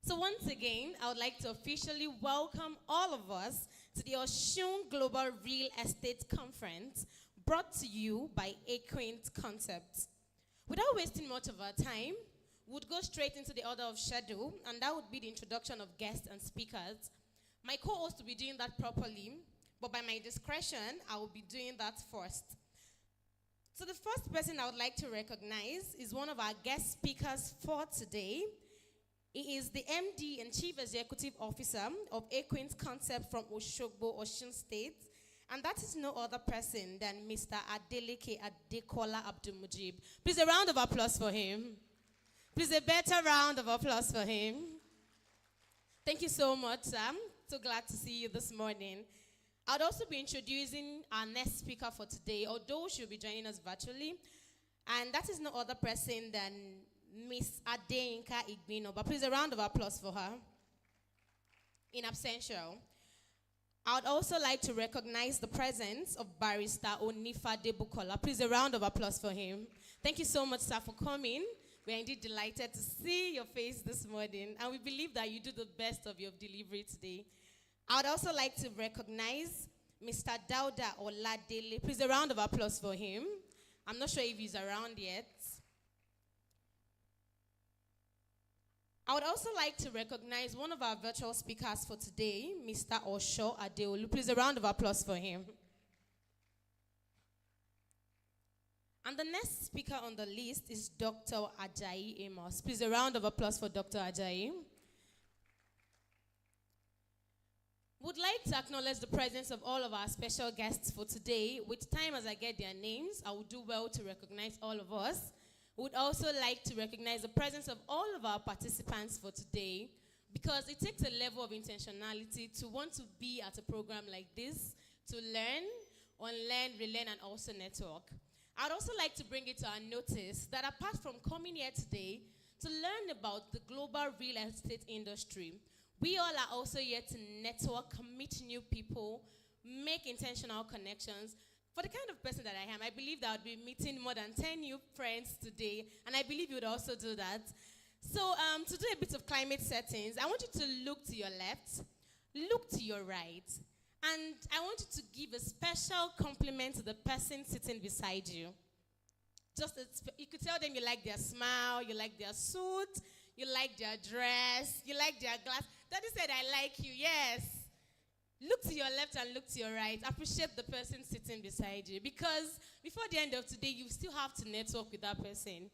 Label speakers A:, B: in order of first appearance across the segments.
A: So once again, I would like to officially welcome all of us to the Osun Global Real Estate Conference, brought to you by Aquint Concepts. Without wasting much of our time, we'd go straight into the order of schedule, and that would be the introduction of guests and speakers. My co-host will be doing that properly, but by my discretion, I will be doing that first. So the first person I would like to recognize is one of our guest speakers for today. He is the MD and Chief Executive Officer of Aquint Concept from Oshogbo, Osun State. And that is no other person than Mr. Adeleke Adekola Abdulmujib. Please a round of applause for him. Please a better round of applause for him. Thank you so much, Sam. So glad to see you this morning. I'd also be introducing our next speaker for today, although she'll be joining us virtually. And that is no other person than Miss Adeyinka Igbino. But please a round of applause for her. In absentia. I would also like to recognize the presence of Barrister Onifa Debukola. Please a round of applause for him. Thank you so much, sir, for coming. We are indeed delighted to see your face this morning, and we believe that you do the best of your delivery today. I would also like to recognize Mr. Dauda Oladele. Please a round of applause for him. I'm not sure if he's around yet. I would also like to recognize one of our virtual speakers for today, Mr. Osho Adeolu. Please a round of applause for him. And the next speaker on the list is Dr. Ajayi Amos. Please a round of applause for Dr. Ajayi. Would like to acknowledge the presence of all of our special guests for today. With time as I get their names, I will do well to recognize all of us. Would also like to recognize the presence of all of our participants for today, because it takes a level of intentionality to want to be at a program like this, to learn, unlearn, relearn, and also network. I'd also like to bring it to our notice that apart from coming here today to learn about the global real estate industry, we all are also here to network, meet new people, make intentional connections. For the kind of person that I am, I believe that I would be meeting more than 10 new friends today, and I believe you would also do that. So to do a bit of climate settings, I want you to look to your left, look to your right, and I want you to give a special compliment to the person sitting beside you. You could tell them you like their smile, you like their suit, you like their dress, you like their glass. Daddy said, I like you, yes. Look to your left and look to your right. Appreciate the person sitting beside you, because before the end of today, you still have to network with that person.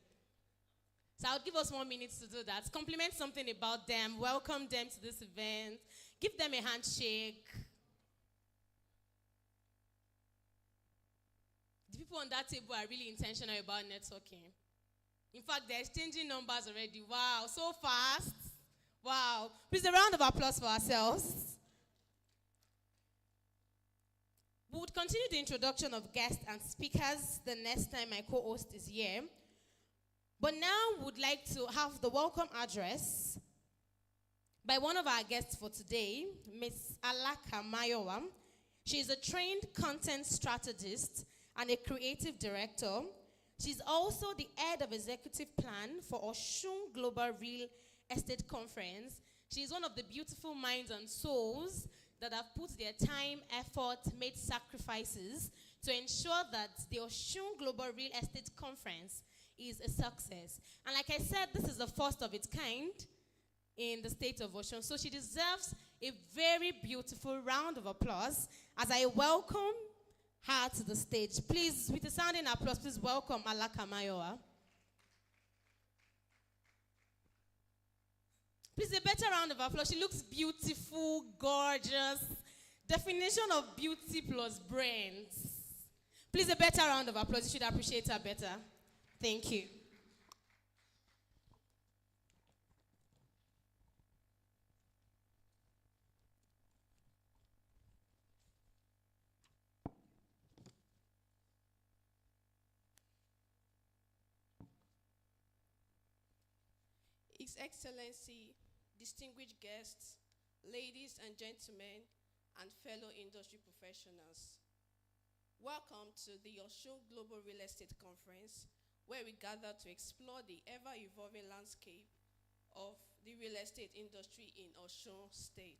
A: So I'll give us 1 minute to do that. Compliment something about them. Welcome them to this event. Give them a handshake. The people on that table are really intentional about networking. In fact, they're exchanging numbers already. Wow, so fast. Wow. Please, a round of applause for ourselves. We would continue the introduction of guests and speakers the next time my co-host is here. But now we would like to have the welcome address by one of our guests for today, Ms. Alaka Mayowa. She is a trained content strategist and a creative director. She's also the head of executive plan for Osun Global Real Estate Conference. She's one of the beautiful minds and souls that have put their time, effort, made sacrifices to ensure that the Osun Global Real Estate Conference is a success. And like I said, this is the first of its kind in the state of Osun. So she deserves a very beautiful round of applause as I welcome her to the stage. Please, with a sounding applause, please welcome Alaka Mayowa. Please, a better round of applause. She looks beautiful, gorgeous. Definition of beauty plus brains. Please, a better round of applause. You should appreciate her better. Thank you.
B: His Excellency, distinguished guests, ladies and gentlemen, and fellow industry professionals. Welcome to the Osun Global Real Estate Conference, where we gather to explore the ever-evolving landscape of the real estate industry in Osun State.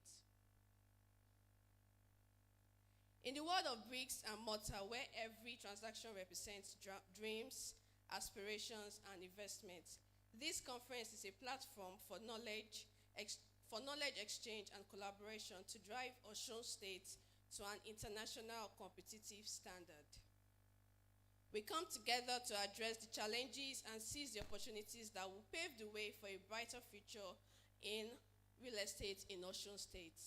B: In the world of bricks and mortar, where every transaction represents dreams, aspirations, and investments, this conference is a platform for knowledge exchange and collaboration to drive Osun State to an international competitive standard. We come together to address the challenges and seize the opportunities that will pave the way for a brighter future in real estate in Osun State.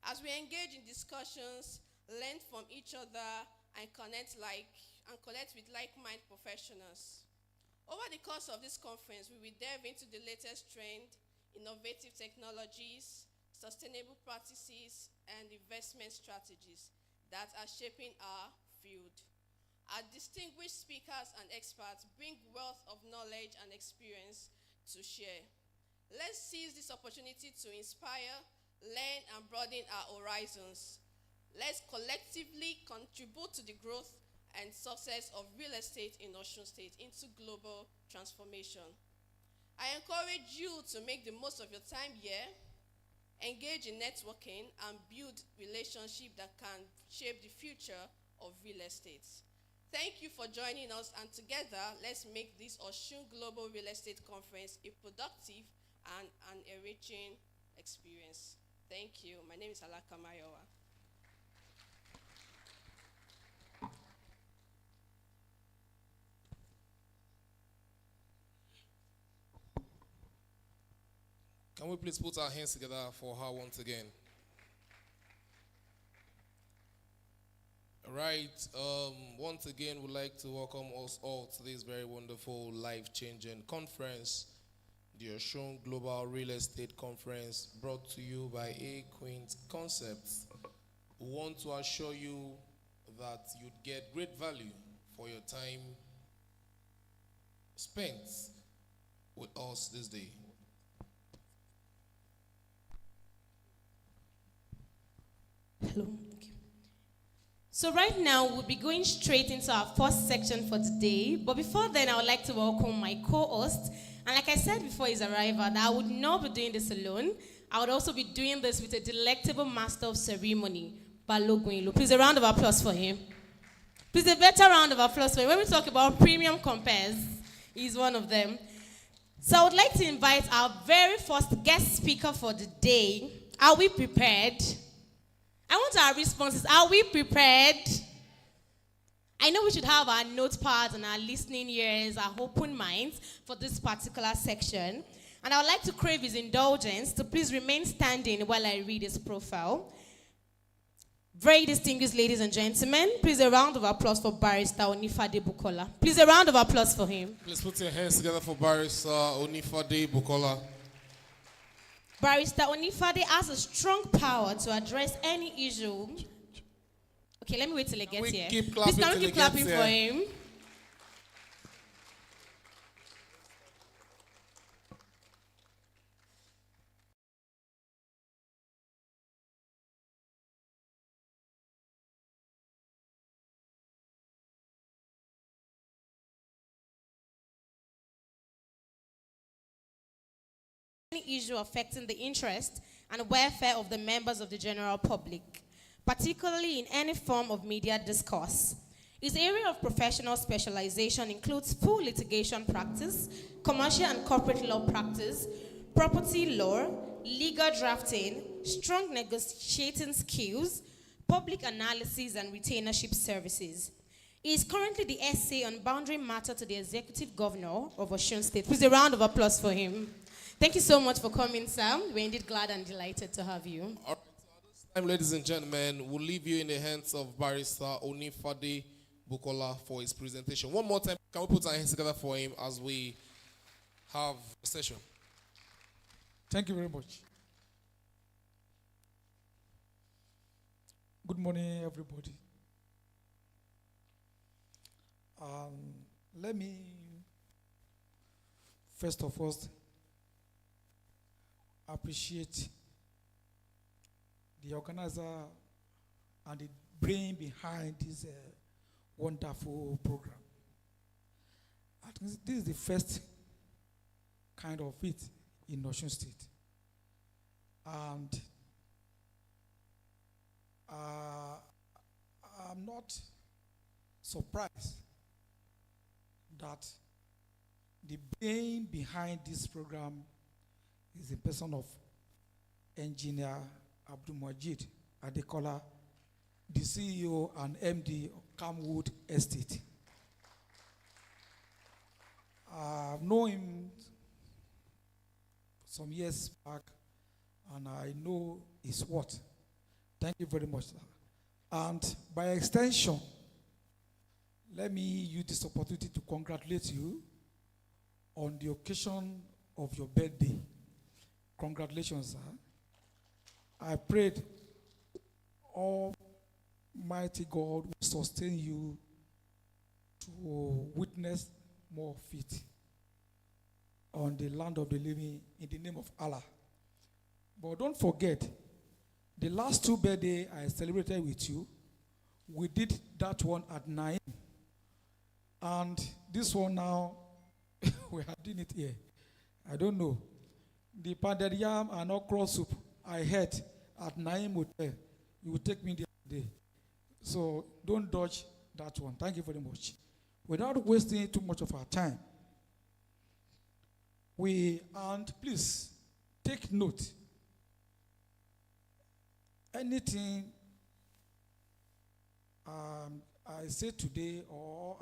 B: As we engage in discussions, learn from each other, and connect with like-minded professionals. Over the course of this conference, we will delve into the latest trend, innovative technologies, sustainable practices, and investment strategies that are shaping our field. Our distinguished speakers and experts bring wealth of knowledge and experience to share. Let's seize this opportunity to inspire, learn, and broaden our horizons. Let's collectively contribute to the growth and success of real estate in Osun State into global transformation. I encourage you to make the most of your time here, engage in networking, and build relationships that can shape the future of real estate. Thank you for joining us, and together, let's make this Osun Global Real Estate Conference a productive and an enriching experience. Thank you. My name is Alaka Mayowa.
C: Can we please put our hands together for her once again? All right. Once again, we'd like to welcome us all to this very wonderful, life-changing conference, the Osun Global Real Estate Conference, brought to you by A Quint Concepts. We want to assure you that you'd get great value for your time spent with us this day.
A: Hello. Okay. So right now, we'll be going straight into our first section for today. But before then, I would like to welcome my co-host. And like I said before his arrival, that I would not be doing this alone. I would also be doing this with a delectable master of ceremony, Balogun. Please, a round of applause for him. Please, a better round of applause for him. When we talk about premium compares, he's one of them. So I would like to invite our very first guest speaker for the day. Are we prepared? I want our responses. Are we prepared? I know we should have our notepads and our listening ears, our open minds for this particular section. And I would like to crave his indulgence to please remain standing while I read his profile. Very distinguished ladies and gentlemen, please a round of applause for Barrister Onifade Bukola. Please a round of applause for him.
C: Please put your hands together for Barrister Onifade Bukola.
A: Barrister Onifade has a strong power to address any issue. Okay, let me wait till he gets here. Please can we keep clapping for him? Any issue affecting the interest and welfare of the members of the general public, particularly in any form of media discourse. His area of professional specialization includes full litigation practice, commercial and corporate law practice, property law, legal drafting, strong negotiating skills, public analysis, and retainership services. He is currently the SA on boundary matter to the Executive Governor of Osun State. Please a round of applause for him. Thank you so much for coming, Sam. We're indeed glad and delighted to have you.
C: All right, so at this time, ladies and gentlemen, we'll leave you in the hands of Barrister Onifade Bukola for his presentation. One more time, can we put our hands together for him as we have a session?
D: Thank you very much. Good morning, everybody. Let me, first of all, appreciate the organizer and the brain behind this wonderful program. I think this is the first kind of it in Osun State. And I'm not surprised that the brain behind this program is the person of Engineer Abdul Majid Adekola, the CEO and MD of Camwood Estate. I've known him some years back, and I know his worth. Thank you very much, sir. And by extension, let me use this opportunity to congratulate you on the occasion of your birthday. Congratulations, sir. I prayed Almighty God will sustain you to witness more of it on the land of the living in the name of Allah. But don't forget, the last 2 birthdays I celebrated with you, we did that one at 9. And this one now, we are doing it here. I don't know. The pounded yam and okra soup I had at Naim Hotel, you will take me the other day. So don't dodge that one. Thank you very much. Without wasting too much of our time, and please take note. Anything I say today or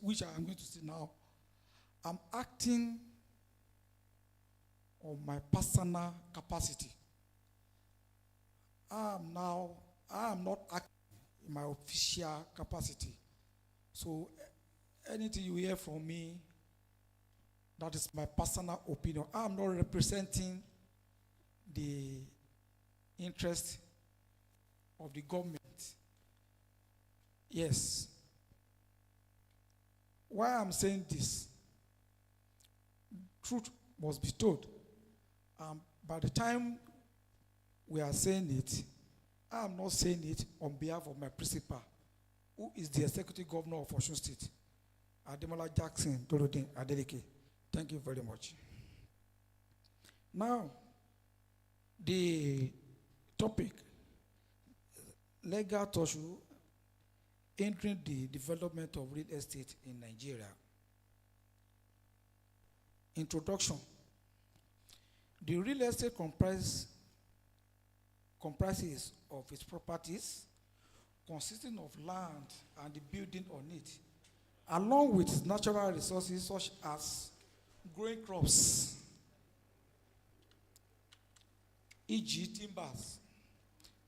D: which I'm going to say now, I'm acting on my personal capacity. I am not acting in my official capacity. So anything you hear from me, that is my personal opinion. I am not representing the interest of the government. Yes. Why I'm saying this, truth must be told. By the time we are saying it, I am not saying it on behalf of my principal, who is the executive governor of Osun State, Ademola Jackson Dorodin Adeleke. Thank you very much. Now, the topic, legal issue entering the development of real estate in Nigeria. Introduction. The real estate comprises of its properties consisting of land and the building on it, along with its natural resources such as growing crops, e.g. timbers,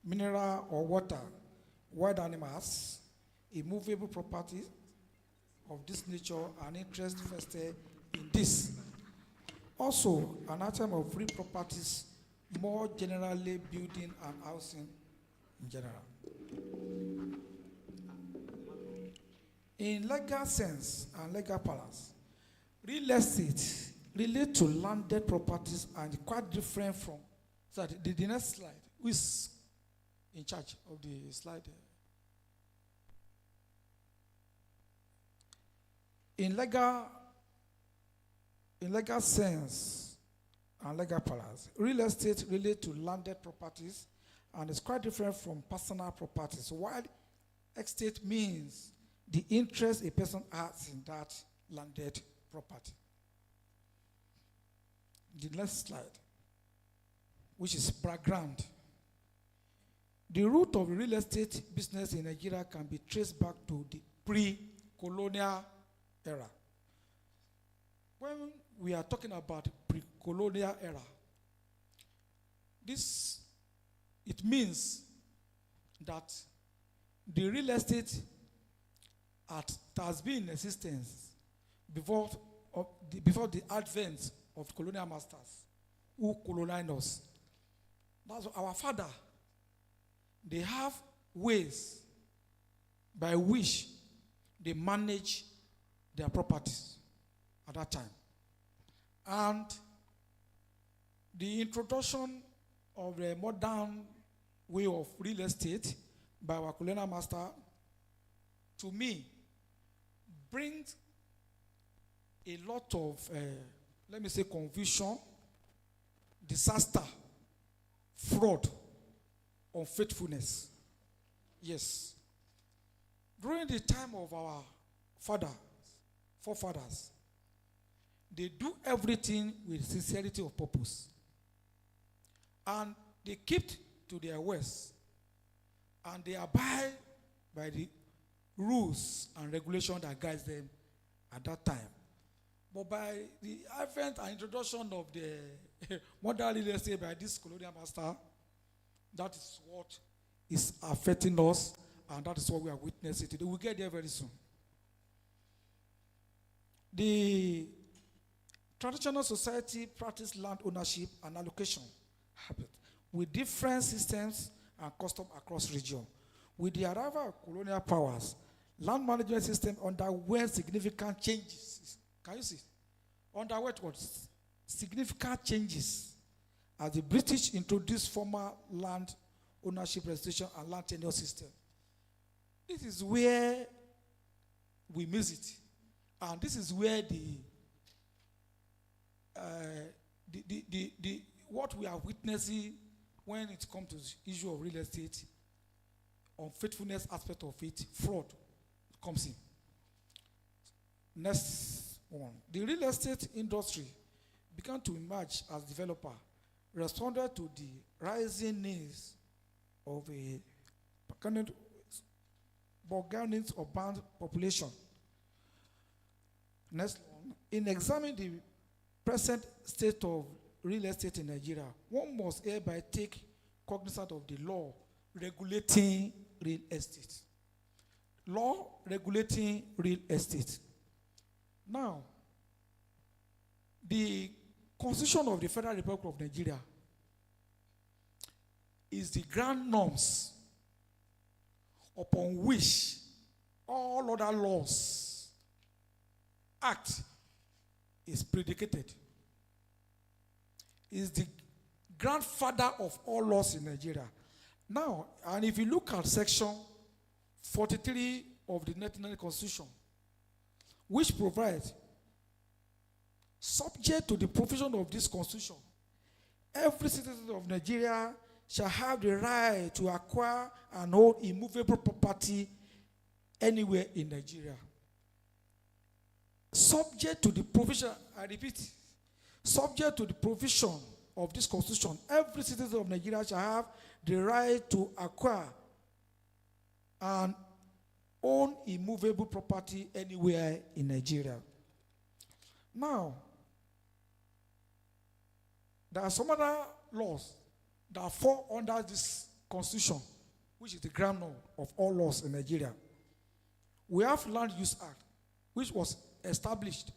D: mineral or water, wild animals, immovable properties of this nature, and interest vested in this. Also, an item of free properties, more generally building and housing in general. In legal sense and legal balance, real estate relate to landed properties and quite different from, sorry, the next slide, who is in charge of the slide? In legal sense and legal balance, real estate relate to landed properties and is quite different from personal properties. While estate means the interest a person has in that landed property. The next slide, which is background. The root of real estate business in Nigeria can be traced back to the pre-colonial era. When we are talking about pre-colonial era, it means that the real estate has been in existence before the advent of colonial masters who colonized us. That's our father. They have ways by which they manage their properties at that time. And the introduction of the modern way of real estate by our colonial master, to me, brings a lot of, confusion disaster, fraud, unfaithfulness. Yes. During the time of our forefathers, they do everything with sincerity of purpose. And they kept to their words. And they abide by the rules and regulations that guides them at that time. But by the advent and introduction of the modern real estate by this colonial master, that is what is affecting us, and that is what we are witnessing today. We'll get there very soon. The traditional society practice land ownership and allocation habit with different systems and customs across region. With the arrival of colonial powers, land management system underwent significant changes. Can you see? Underwent what? Significant changes as the British introduced formal land ownership registration and land tenure system. This is where we miss it. And this is where what we are witnessing when it comes to the issue of real estate, unfaithfulness aspect of it, fraud comes in. Next one. The real estate industry began to emerge as developer, responded to the rising needs of a organic urban population. Next one. In examining the present state of real estate in Nigeria, one must hereby take cognizance of the law regulating real estate. Law regulating real estate. Now, the Constitution of the Federal Republic of Nigeria is the grand norms upon which all other laws, act is predicated. Is the grandfather of all laws in Nigeria. Now, and if you look at section 43 of the 1990 Constitution, which provides, subject to the provision of this Constitution, every citizen of Nigeria shall have the right to acquire and own immovable property anywhere in Nigeria. Subject to the provision, I repeat, subject to the provision of this Constitution, every citizen of Nigeria shall have the right to acquire and own immovable property anywhere in Nigeria. Now, there are some other laws that fall under this Constitution, which is the grand norm of all laws in Nigeria. We have Land Use Act, which was established,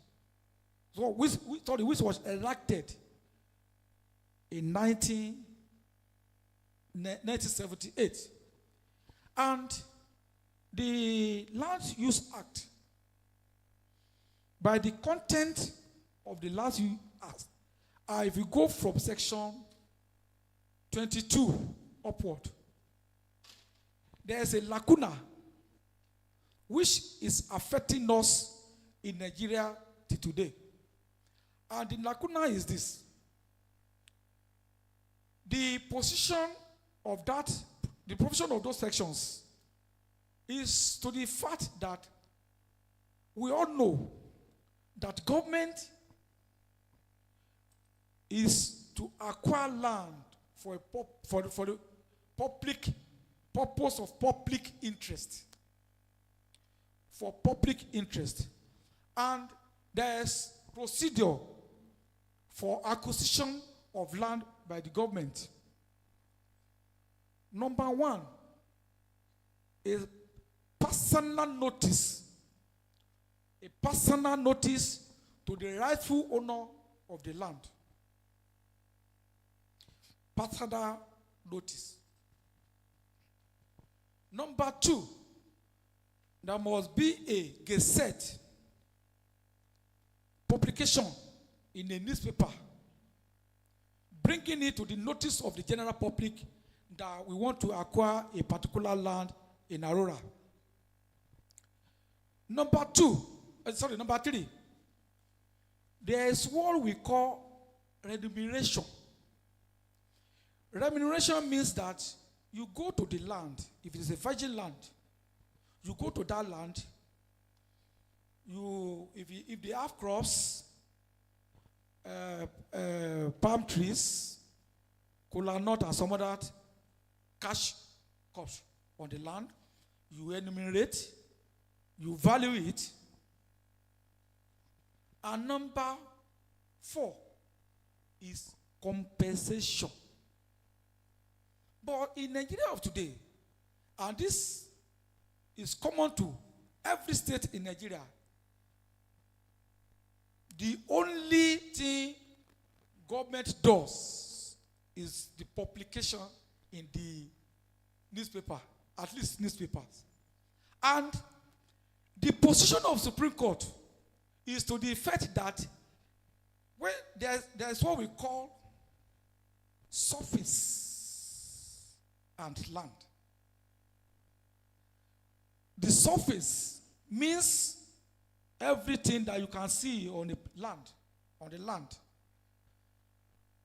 D: which was enacted in 1978. And the Land Use Act, by the content of the Land Use Act, if you go from section 22 upward, there is a lacuna which is affecting us in Nigeria till today. And the lacuna is this. The position of that, the provision of those sections is to the fact that we all know that government is to acquire land for the public purpose of public interest. For public interest. And there's procedure for acquisition of land by the government. Number one is personal notice. A personal notice to the rightful owner of the land. Personal notice. Number two, there must be a gazette publication in a newspaper, bringing it to the notice of the general public that we want to acquire a particular land in Aurora. Number three, there is what we call remuneration Remuneration means that you go to the land. If it is a virgin land, you go to that land. If they have crops, palm trees, kola nut, and some other cash crops on the land, you enumerate, you value it. And number 4 is compensation. But in Nigeria of today, and this is common to every state in Nigeria, the only thing government does is the publication in the newspaper, at least newspapers. And the position of Supreme Court is to the effect that when there's what we call surface and land. The surface means everything that you can see on the land.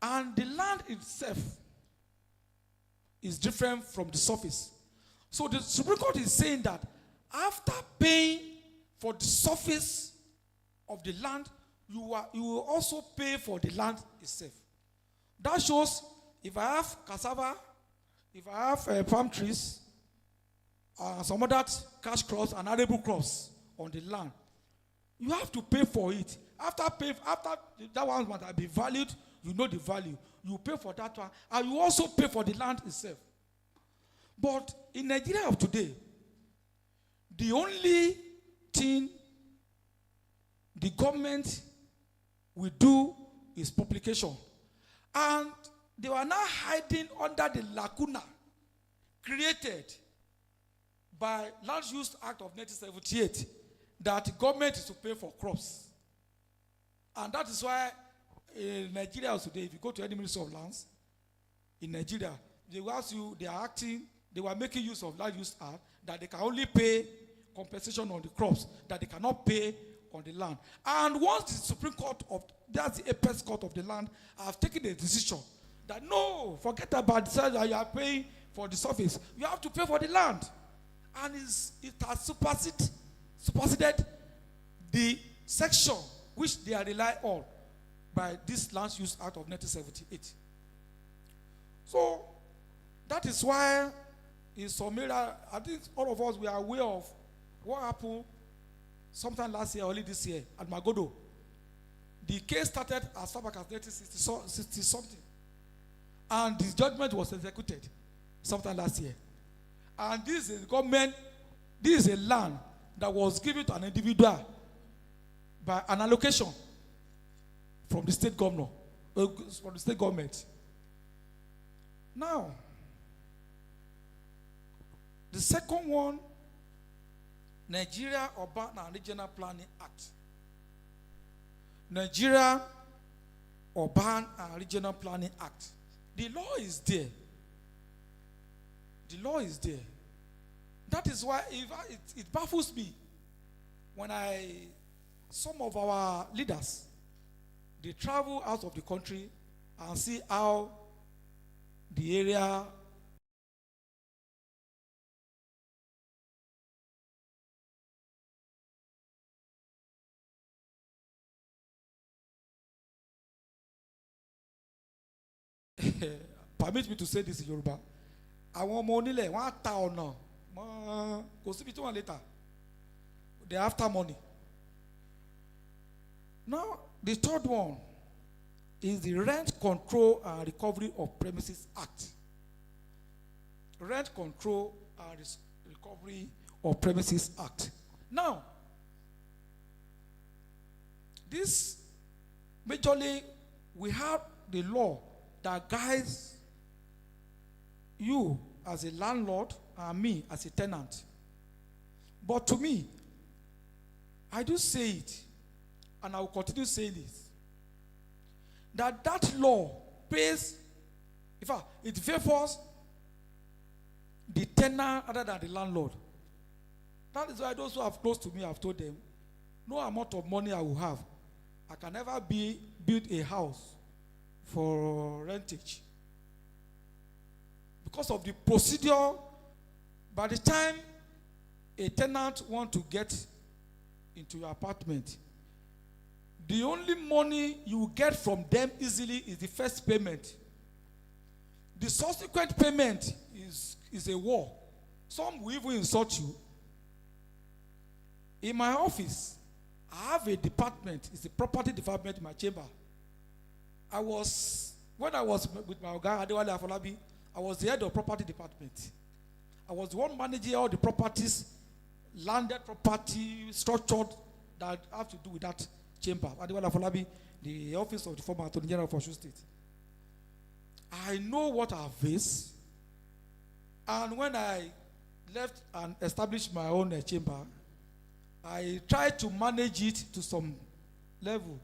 D: And the land itself is different from the surface. So the Supreme Court is saying that after paying for the surface of the land, you will also pay for the land itself. That shows if I have cassava, if I have palm trees, some other cash crops and arable crops on the land, you have to pay for it. After that one might be valued, you know the value. You pay for that one, and you also pay for the land itself. But in Nigeria of today, the only thing the government will do is publication. And they were now hiding under the lacuna created by Land Use Act of 1978 that the government is to pay for crops. And that is why in Nigeria today, if you go to any Ministry of Lands in Nigeria, they will ask you, they were making use of Land Use Act that they can only pay compensation on the crops, that they cannot pay on the land. And once the Supreme Court that's the apex court of the land, have taken a decision that no, forget about the side that you are paying for the surface. You have to pay for the land. And it has superseded the section which they are relying on by this Land Use Act of 1978. So that is why in some area, I think all of us we are aware of what happened sometime last year, early this year, at Magodo. The case started as far back as 1960 something. And the judgment was executed sometime last year. And this is government, this is a land that was given to an individual by an allocation from the state governor, from the state government. Now, the second one, Nigeria Urban and Regional Planning Act. Nigeria Urban and Regional Planning Act. The law is there. The law is there. That is why it baffles me when some of our leaders, they travel out of the country and see how the area permit me to say this in Yoruba. Àwọn ọmọ onílẹ̀ wọ́n á ta ọ̀nà mọ́ kò síbi tí wọ́n lè tà. They are after money. Now, the third one is the Rent Control and Recovery of Premises Act. Rent Control and Recovery of Premises Act. Now, this majorly we have the law that guides you as a landlord and me as a tenant. But to me, I do say it, and I will continue saying this, that law pays, in fact, it favors the tenant rather than the landlord. That is why those who have close to me, I've told them, no amount of money I will have, I can never build a house for rentage. because of the procedure, by the time a tenant want to get into your apartment, the only money you get from them easily is the first payment. The subsequent payment is a war. Some will even insult you. In my office, I have a department. It's a property department in my chamber. When I was with my Oga Adewale Afolabi, I was the head of property department. I was the one managing all the properties, landed property, structured, that have to do with that chamber. Adewale Afolabi, the office of the former Attorney General of Osun State. I know what I face. And when I left and established my own chamber, I tried to manage it to some level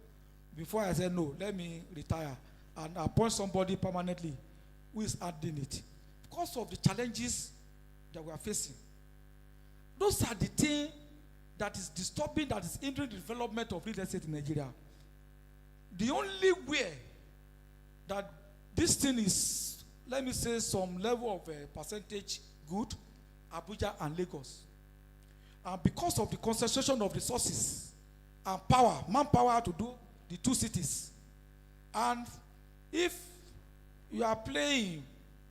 D: before I said, no, let me retire and appoint somebody permanently who is handling it. Because of the challenges that we are facing. Those are the things that is disturbing, that is hindering the development of real estate in Nigeria. The only way that this thing is, let me say, some level of percentage good, Abuja and Lagos. And because of the concentration of resources and power, manpower to do the two cities. And if you are playing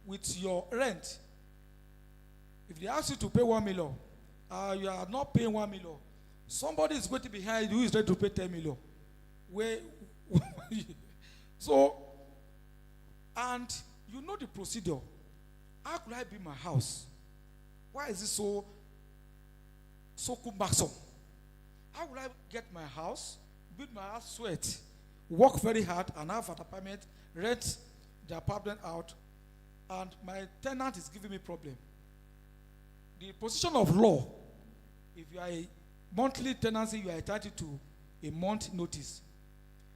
D: with your rent, if they ask you to pay 1 million, you are not paying 1 million, somebody is waiting behind you who is ready to pay 10 million. So, and you know the procedure. How could I build my house? Why is it so cumbersome? How would I get my house, build my house, sweat, work very hard, and have an apartment, rent the apartment out, and my tenant is giving me problem? The position of law, if you are a monthly tenancy, you are entitled to a month notice.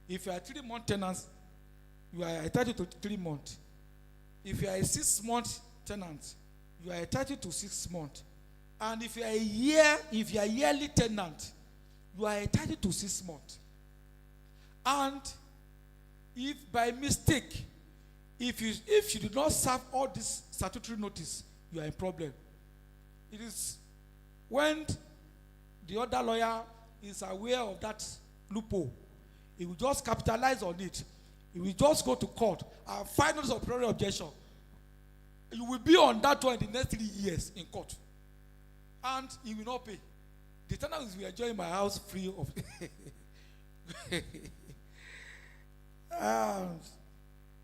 D: If you are a 3-month tenant, you are entitled to 3 months. If you are a 6-month tenant, you are entitled to 6 months. And if you are a yearly tenant, you are entitled to 6 months. And if by mistake, if you do not serve all this statutory notice, you are in problem. It is when the other lawyer is aware of that loophole, he will just capitalize on it. He will just go to court and file notice of prior objection. You will be on that one in the next 3 years in court. And he will not pay. The tenant will be enjoying my house free of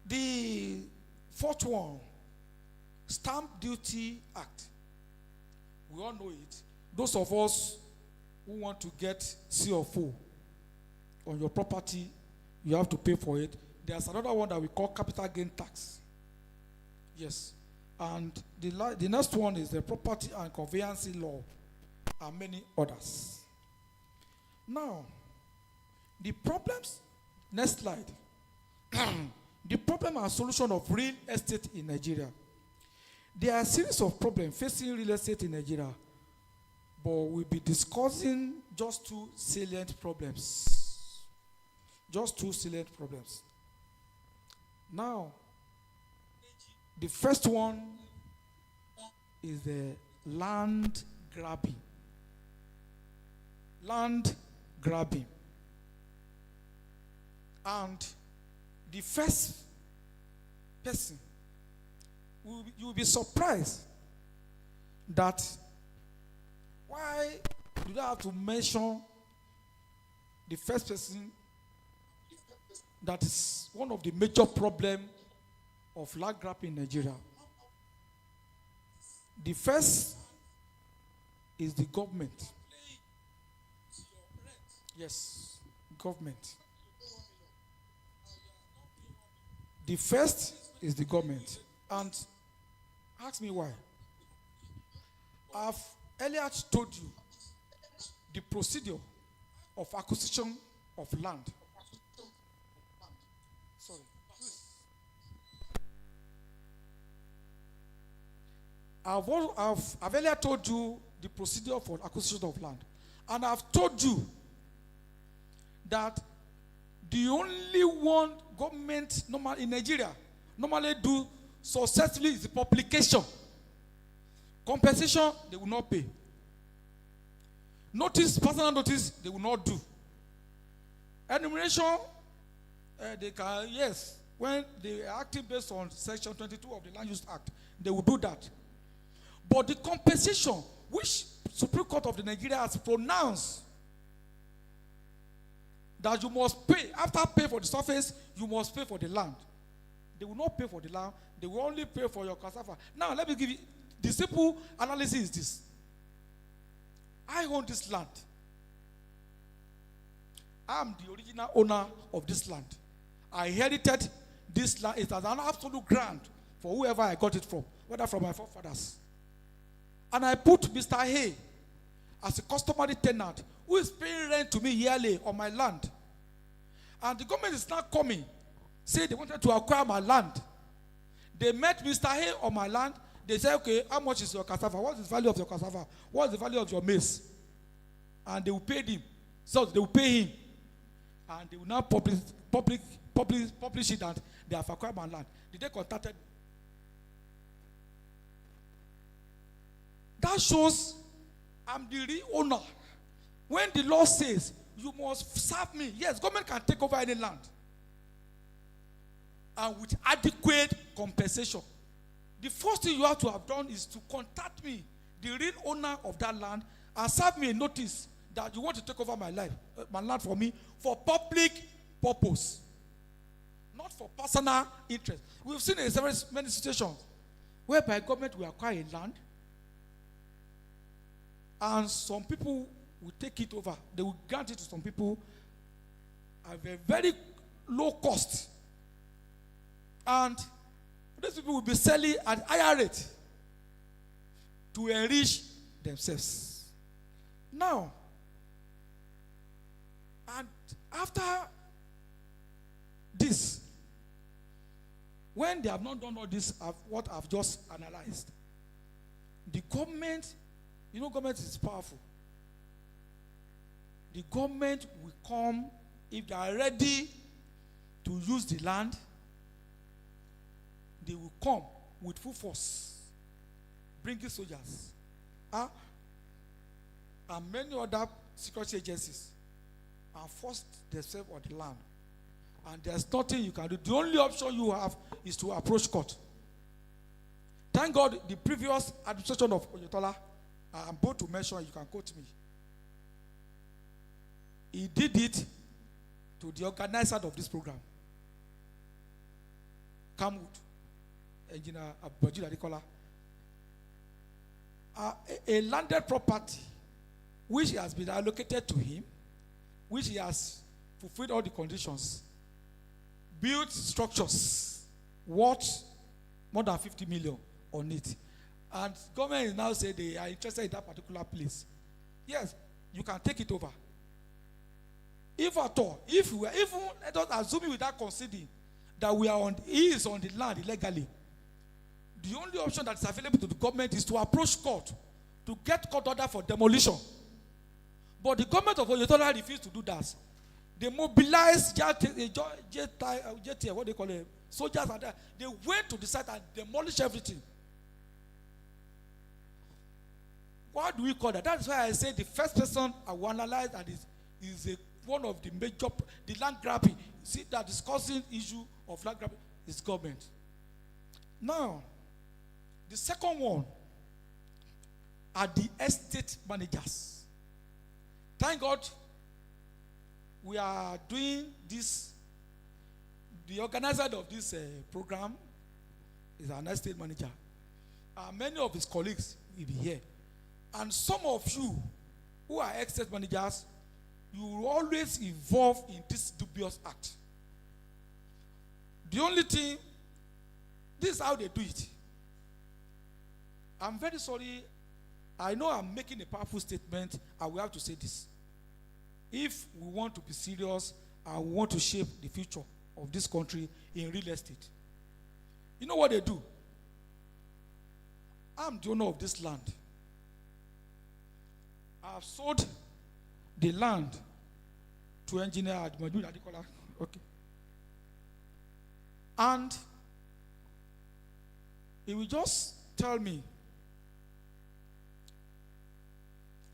D: the fourth one, Stamp Duty Act. We all know it. Those of us who want to get CFO on your property, you have to pay for it. There's another one that we call capital gain tax. Yes. And the next one is the property and conveyancing law and many others. Now, the problems, next slide. The problem and solution of real estate in Nigeria. There are a series of problems facing real estate in Nigeria, but we'll be discussing just 2 salient problems. Just 2 salient problems. Now, the first one is the land grabbing. Land grabbing. And the first person, you will be surprised that why do I have to mention the first person that is one of the major problems of land grabbing in Nigeria? The first is the government. Yes, government. The first is the government. And ask me why. I've earlier told you the procedure of acquisition of land. Sorry. I've earlier told you the procedure for acquisition of land. And I've told you that the only one government in Nigeria normally do successfully is the publication. Compensation, they will not pay. Notice, personal notice, they will not do. Enumeration, they can, yes, when they are acting based on Section 22 of the Land Use Act, they will do that. But the compensation, which Supreme Court of the Nigeria has pronounced that you must pay, after pay for the surface, you must pay for the land. They will not pay for the land, they will only pay for your cassava. Now, let me give you, the simple analysis is this. I own this land. I am the original owner of this land. I inherited this land. It as an absolute grant for whoever I got it from, whether from my forefathers. And I put Mr. Hay as a customary tenant who is paying rent to me yearly on my land. And the government is now coming, say they wanted to acquire my land. They met Mr. Hay on my land. They say, okay, how much is your cassava? What's the value of your cassava? What's the value of your maize? And they will pay him. So they will pay him. And they will now publish it that they have acquired my land. Did they contact me? That shows I'm the real owner. When the law says you must serve me, yes, government can take over any land. And with adequate compensation. The first thing you have to have done is to contact me, the real owner of that land, and serve me a notice that you want to take over my life, my land for me, for public purpose, not for personal interest. We've seen in several many situations whereby government will acquire a land, and some people will take it over. They will grant it to some people at a very low cost, and these people will be selling at higher rate to enrich themselves. Now, and after this, when they have not done all this, what I've just analyzed, the government, you know, government is powerful. The government will come if they are ready to use the land. They will come with full force, bringing soldiers, and many other security agencies, and force themselves on the land. And there's nothing you can do. The only option you have is to approach court. Thank God the previous administration of Oyetola, I'm bold to mention, you can quote me, he did it to the organizer of this program, Camwood. Engineer Abdul Adikola, a landed property which has been allocated to him, which he has fulfilled all the conditions, built structures worth more than 50 million on it. And government is now saying they are interested in that particular place. Yes, you can take it over. If at all, if we were, even let us assume without conceding that he is on the land illegally, the only option that is available to the government is to approach court to get court order for demolition. But the government of Oyetola refused to do that. They mobilized JT, what they call it, soldiers, and they went to the site and demolished everything. What do we call that? That's why I say the first person I will analyze and is one of the major, the land grabbing. See, that discussing issue of land grabbing is government. Now, the second one are the estate managers. Thank God we are doing this. The organizer of this program is an estate manager. Many of his colleagues will be here. And some of you who are estate managers, you will always involve in this dubious act. The only thing, this is how they do it. I'm very sorry. I know I'm making a powerful statement. I will have to say this. If we want to be serious and we want to shape the future of this country in real estate, you know what they do? I'm the owner of this land. I've sold the land to engineer Adikola. Okay. And He will just tell me,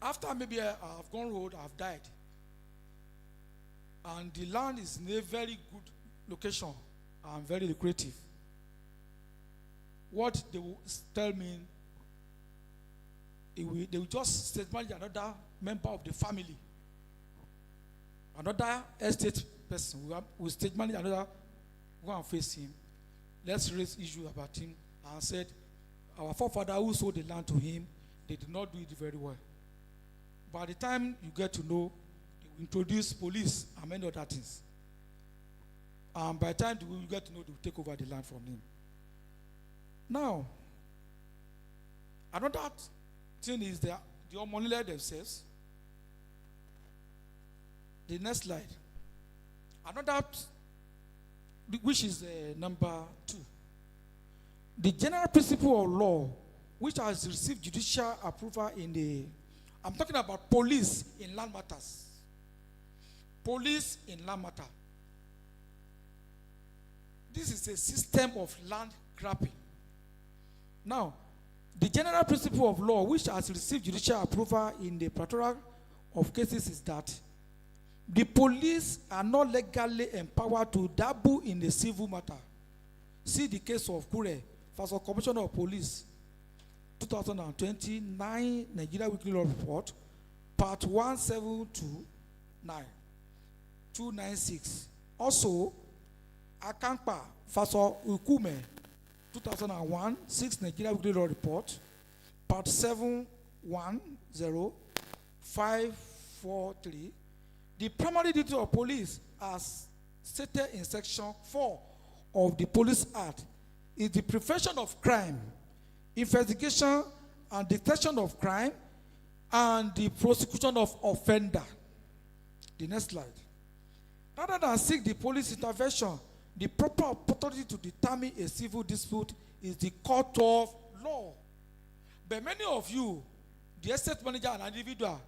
D: after maybe I've gone road, I've died, and the land is in a very good location and very lucrative. What they will tell me, they will just state manage another member of the family, another estate person will state manage another, go and face him. Let's raise issue about him, and said our forefather who sold the land to him, they did not do it very well. By the time you get to know, they will introduce police and many other things. And by the time you get to know, they will take over the land from him. Now, another thing is the Omonile themselves. The next slide. Another, which is number 2. The general principle of law, which has received judicial approval in the, I'm talking about police in land matters. Police in land matter. This is a system of land grabbing. Now, the general principle of law, which has received judicial approval in the plethora of cases, is that the police are not legally empowered to dabble in the civil matter. See the case of Kure versus Commissioner of Police, 2029 Nigeria Weekly Law Report, Part 1729, 296. Also, Akankpa versus Ukume, 2001 6 Nigeria Weekly Law Report, Part 710543. The primary duty of police, as stated in Section 4 of the Police Act, is the prevention of crime, investigation and detection of crime, and the prosecution of offender. The next slide. Rather than seek the police intervention, the proper authority to determine a civil dispute is the court of law. But many of you, the estate manager and individual,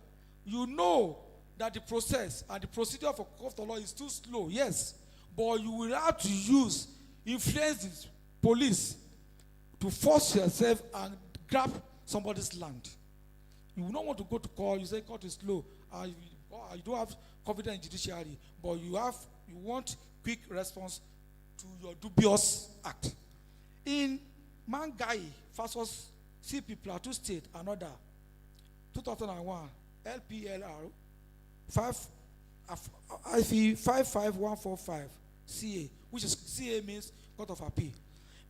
D: you know that the process and the procedure for court of law is too slow, yes, but you will have to influence the police to force yourself and grab somebody's land. You will not want to go to court. You say court is slow, and you don't have confidence in judiciary, but you want quick response to your dubious act. In Mangai versus CP Plateau State, another 2001 LPLR 55145 CA, which is CA means Court of Appeal.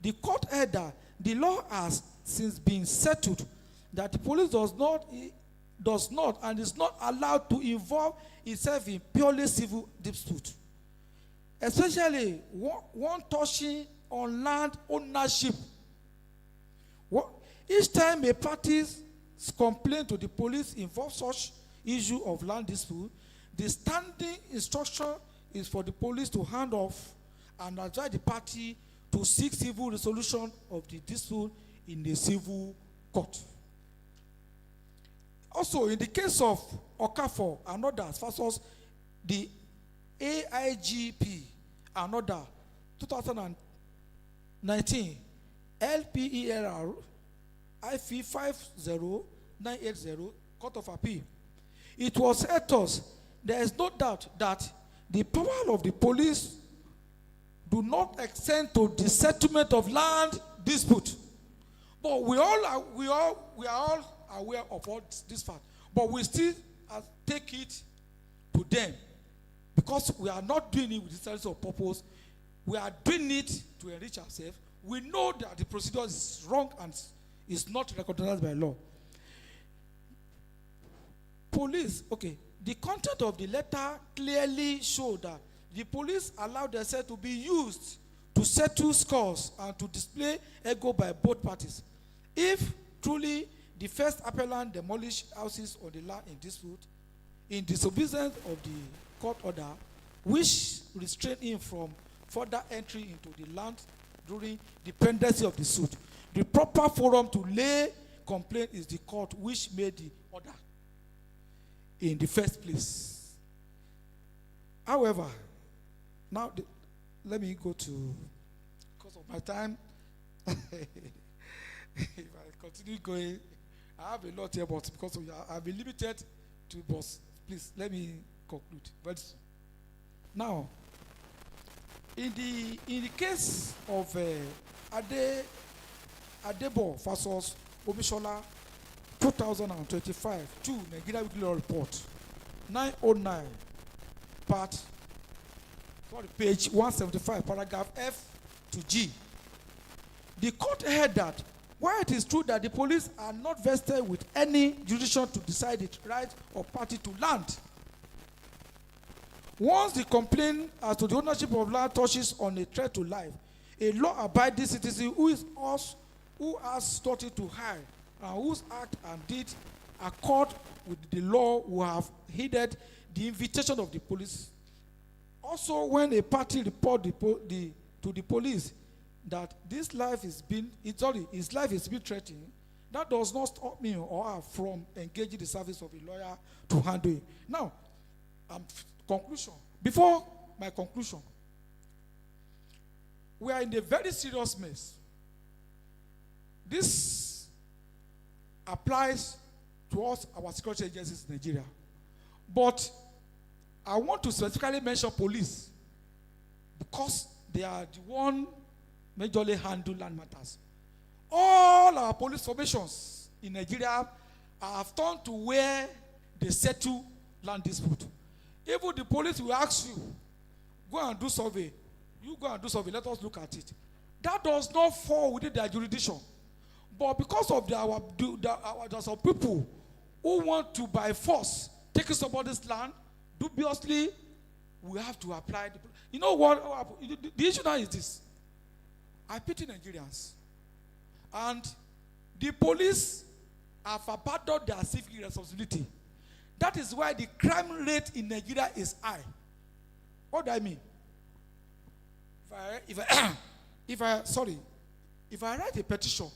D: The court held that the law has since been settled that the police does not and is not allowed to involve itself in purely civil dispute, especially one touching on land ownership. Each time a party's complaint to the police involves such issue of land dispute, the standing instruction is for the police to hand off and advise the party to seek civil resolution of the dispute in the civil court. Also, in the case of Okafor and others versus the AIGP and other 2019 LPERR IV 50980 Court of Appeal, it was ethos. There is no doubt that the power of the police do not extend to the settlement of land dispute. But we are all aware of all this fact. But we still take it to them because we are not doing it with the sense of purpose. We are doing it to enrich ourselves. We know that the procedure is wrong and is not recognized by law. Police, okay, the content of the letter clearly showed that the police allowed themselves to be used to settle scores and to display ego by both parties. If truly the first appellant demolished houses on the land in dispute, in disobedience of the court order, which restrained him from further entry into the land during the pendency of the suit, the proper forum to lay complaint is the court which made the order in the first place. However, now let me go to, because of my time, If I continue going, I have a lot here, but because I've been limited to boss. Please let me conclude. But now, in the case of Adebo versus Omishola, 2025, 2 Nigeria Weekly Law Report, 909, page 175, paragraph F to G. The court held that while it is true that the police are not vested with any jurisdiction to decide the right of party to land, once the complaint as to the ownership of land touches on a threat to life, a law-abiding citizen who has started to hire and whose act and deed accord with the law will have heeded the invitation of the police. Also, when a party report to the police that his life is being threatened, that does not stop me or her from engaging the service of a lawyer to handle it. Now, conclusion. Before my conclusion, we are in a very serious mess. This applies to us, our security agencies in Nigeria. But I want to specifically mention police because they are the one majorly handle land matters. All our police formations in Nigeria have turned to where they settle land dispute. Even the police will ask you, go and do survey. You go and do survey, let us look at it. That does not fall within their jurisdiction. But because of there's some people who want to, by force, take somebody's land, dubiously, we have to apply. You know what? The issue now is this. I pity Nigerians. And the police have abandoned their civic responsibility. That is why the crime rate in Nigeria is high. What do I mean? If I write a petition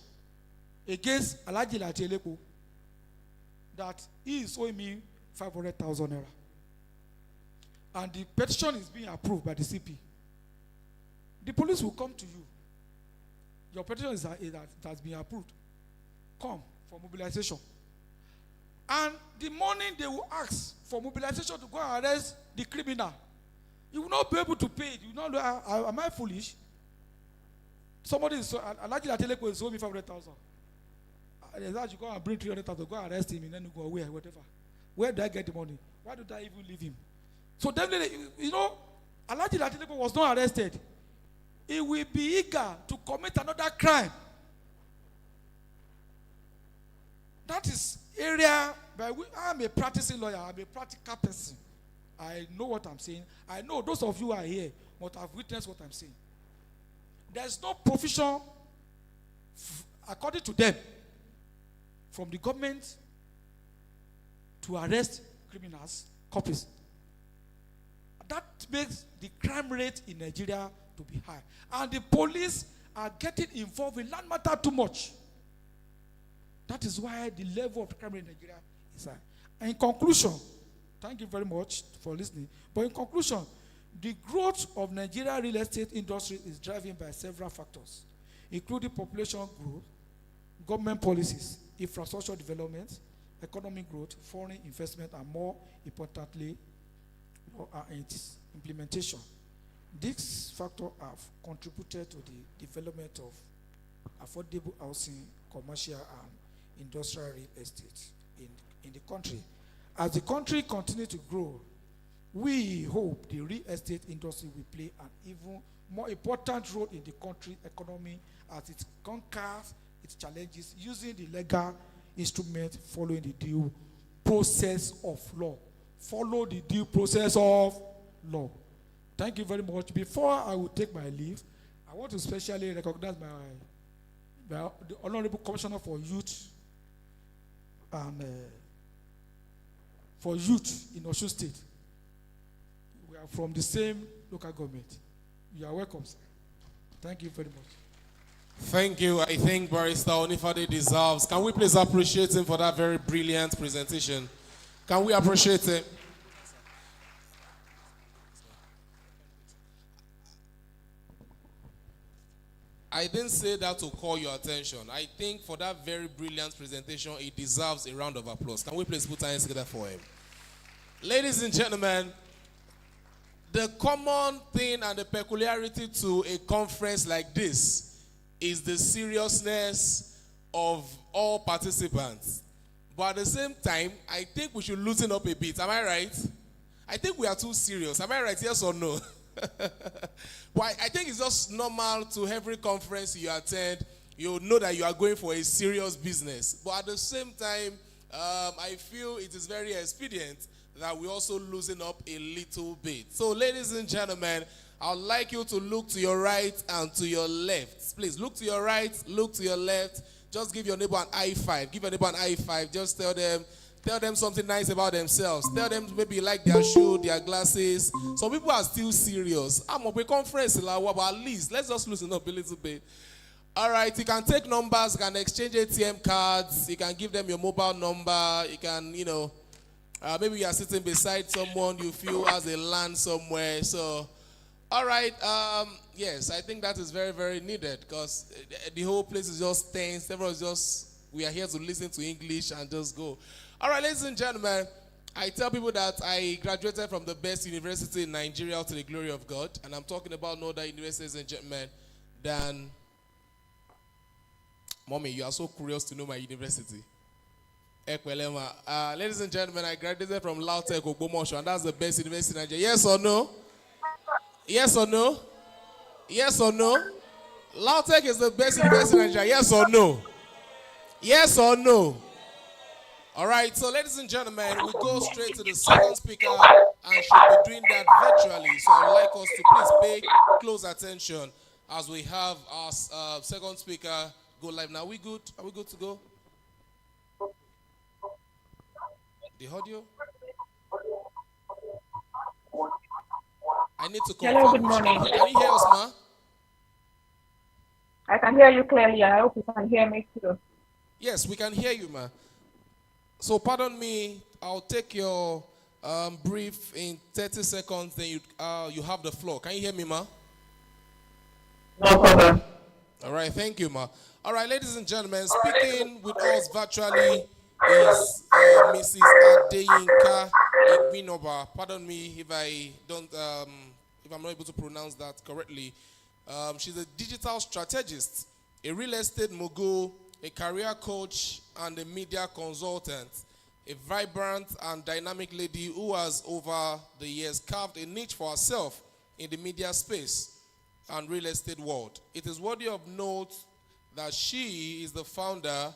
D: against Alhaji Latielepo that he is owing me 500,000 naira, and the petition is being approved by the CP, the police will come to you. Your petition has been approved. Come for mobilization. And the morning they will ask for mobilization to go and arrest the criminal, you will not be able to pay it. You will not know, am I foolish? Somebody is Alhaji Latielepo is owing me 500,000. You go and bring 300,000, go and arrest him, and then you go away, whatever. Where do I get the money? Why did I even leave him? So definitely, Alhaji Latielepo was not arrested. He will be eager to commit another crime. That is area by which I'm a practicing lawyer. I'm a practical person. I know what I'm saying. I know those of you who are here must have witnessed what I'm saying. There's no provision, according to them, from the government to arrest criminals, copies. That makes the crime rate in Nigeria to be high. And the police are getting involved in land matter too much. That is why the level of crime in Nigeria is high. And in conclusion, thank you very much for listening. But in conclusion, the growth of Nigeria real estate industry is driven by several factors, including population growth, government policies, infrastructure development, economic growth, foreign investment, and more importantly, its implementation. These factors have contributed to the development of affordable housing, commercial, and industrial real estate in the country. As the country continues to grow, we hope the real estate industry will play an even more important role in the country economy as it conquers its challenges using the legal instrument following the due process of law. Follow the due process of law. Thank you very much. Before I will take my leave, I want to specially recognize the Honorable Commissioner for Youth and for youth in Osun State. We are from the same local government. You are welcome, sir. Thank you very much.
C: Thank you. I think Barrister Onifade deserves. Can we please appreciate him for that very brilliant presentation? Can we appreciate him? I didn't say that to call your attention. I think for that very brilliant presentation, it deserves a round of applause. Can we please put our hands together for him? Ladies and gentlemen, the common thing and the peculiarity to a conference like this is the seriousness of all participants. But at the same time, I think we should loosen up a bit. Am I right? I think we are too serious. Am I right? Yes or no? But I think it's just normal to every conference you attend, you know that you are going for a serious business. But at the same time, I feel it is very expedient that we also loosen up a little bit. So, ladies and gentlemen, I would like you to look to your right and to your left. Please look to your right, look to your left. Just give your neighbor an high five. Give your neighbor an high five. Just tell them something nice about themselves. Tell them maybe you like their shoe, their glasses. Some people are still serious. I'm up a conference, but at least let's just loosen up a little bit. All right, you can take numbers, you can exchange ATM cards, you can give them your mobile number, you can, maybe you are sitting beside someone you feel has a land somewhere. So, all right, yes, I think that is very, very needed because the whole place is just tense. We are here to listen to English and just go. All right, ladies and gentlemen, I tell people that I graduated from the best university in Nigeria to the glory of God, and I'm talking about no other university, ladies and gentlemen, than... Mommy, you are so curious to know my university. Ladies and gentlemen, I graduated from Lautech Ogbomoso, and that's the best university in Nigeria. Yes or no? Yes or no? Yes or no? Lautech is the best university in Nigeria. Yes or no? Yes or no? All right, so ladies and gentlemen, we go straight to the second speaker, and she'll be doing that virtually. So I'd like us to please pay close attention as we have our second speaker go live. Now, are we good? Are we good to go? The audio? I need to confirm.
E: Hello, good morning.
C: Can you hear us, ma?
E: I can hear you clearly. I hope you can hear me too.
C: Yes, we can hear you, ma. So, pardon me. I'll take your brief in 30 seconds. Then you have the floor. Can you hear me, ma?
E: No problem.
C: All right, thank you, ma. All right, ladies and gentlemen, speaking with us virtually is Mrs. Adeyinka Igbinoba. Pardon me if I'm not able to pronounce that correctly. She's a digital strategist, a real estate mogul, a career coach, and a media consultant. A vibrant and dynamic lady who has, over the years, carved a niche for herself in the media space and real estate world. It is worthy of note that she is the founder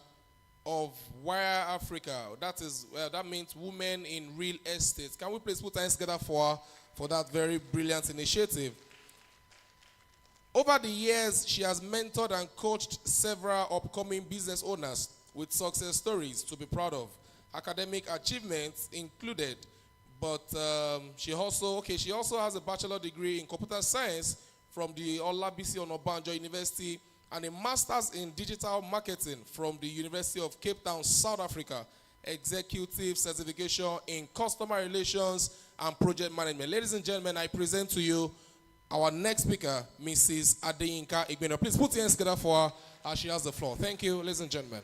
C: of Wire Africa. That means Women in Real Estate. Can we please put hands together for that very brilliant initiative? Over the years, she has mentored and coached several upcoming business owners with success stories to be proud of. Academic achievements included, but she also has a bachelor degree in computer science from the Olabisi Onabanjo University and a master's in digital marketing from the University of Cape Town, South Africa. Executive certification in customer relations and project management. Ladies and gentlemen, I present to you our next speaker, Mrs. Adeyinka Igbinoba. Please put your hands together for her as she has the floor. Thank you, ladies and gentlemen.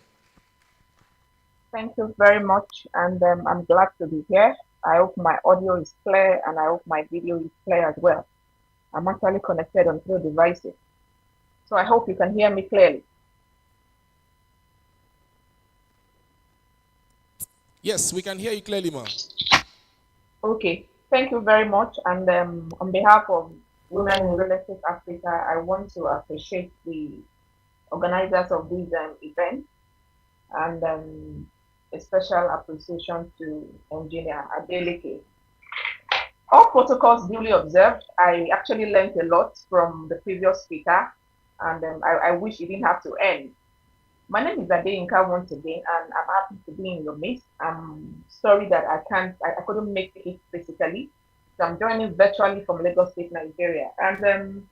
E: Thank you very much, and I'm glad to be here. I hope my audio is clear, and I hope my video is clear as well. I'm actually connected on 2 devices, so I hope you can hear me clearly.
C: Yes, we can hear you clearly, ma'am.
E: Okay, thank you very much, and on behalf of Women in Real Estate Africa, I want to appreciate the organizers of this event, and a special appreciation to Engineer Adeleke. All protocols duly observed. I actually learned a lot from the previous speaker, and I wish it didn't have to end. My name is Adeyinka once again, and I'm happy to be in your midst. I'm sorry that I couldn't make it physically, so I'm joining virtually from Lagos State, Nigeria. And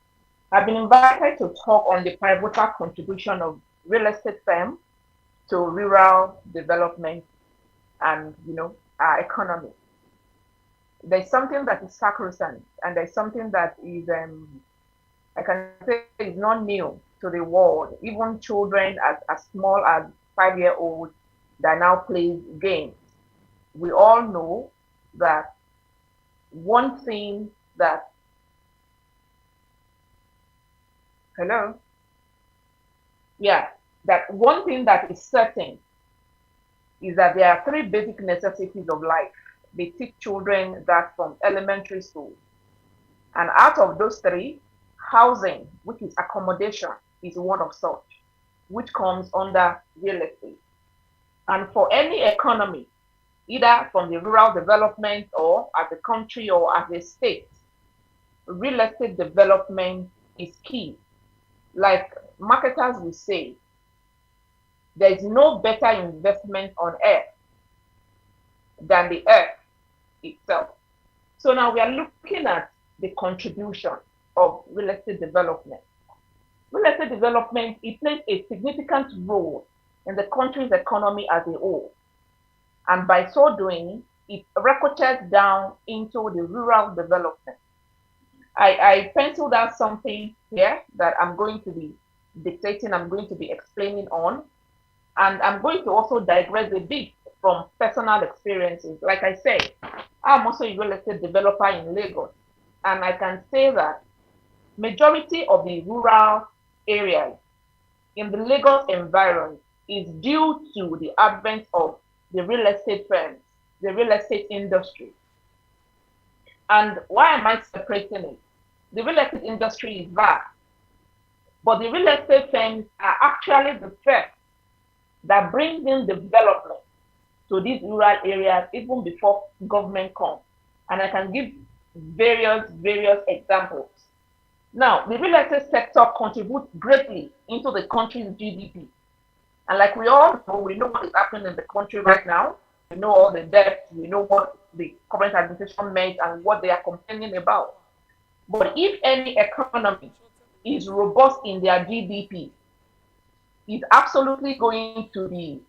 E: I've been invited to talk on the pivotal contribution of real estate firm to rural development and, our economy. There's something that is sacrosanct, and there's something that is, I can say, is not new to the world, even children as small as 5 year olds that now play games. We all know that one thing that, hello, yeah, that one thing that is certain is that there are three basic necessities of life. They teach children that from elementary school. And out of those three, housing, which is accommodation, is one of such, which comes under real estate. And for any economy, either from the rural development or as a country or as a state, real estate development is key. Like marketers will say, there is no better investment on earth than the earth itself. So now we are looking at the contribution of real estate development. Real estate development, it plays a significant role in the country's economy as a whole. And by so doing, it ricochets down into the rural development. I penciled out something here that I'm going to be dictating, I'm going to be explaining on, and I'm going to also digress a bit from personal experiences. Like I said, I'm also a real estate developer in Lagos, and I can say that majority of the rural areas in the Lagos environment is due to the advent of the real estate firms, the real estate industry. And why am I separating it? The real estate industry is vast, but the real estate firms are actually the first that brings in development to these rural areas even before government comes. And I can give various examples. Now, the real estate sector contributes greatly into the country's GDP. And like we all know, we know what is happening in the country right now. We know all the debt, we know what the current administration made and what they are complaining about. But if any economy is robust in their GDP, it's absolutely going to be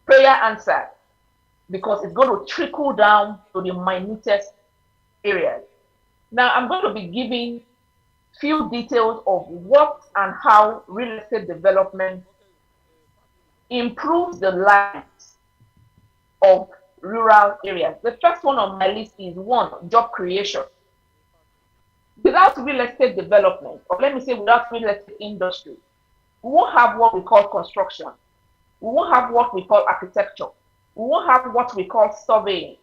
E: prayer answered because it's going to trickle down to the minutest areas. Now, I'm going to be giving few details of what and how real estate development improves the lives of rural areas. The first one on my list is one, job creation. Without real estate development, or let me say without real estate industry, we won't have what we call construction. We won't have what we call architecture. We won't have what we call surveying.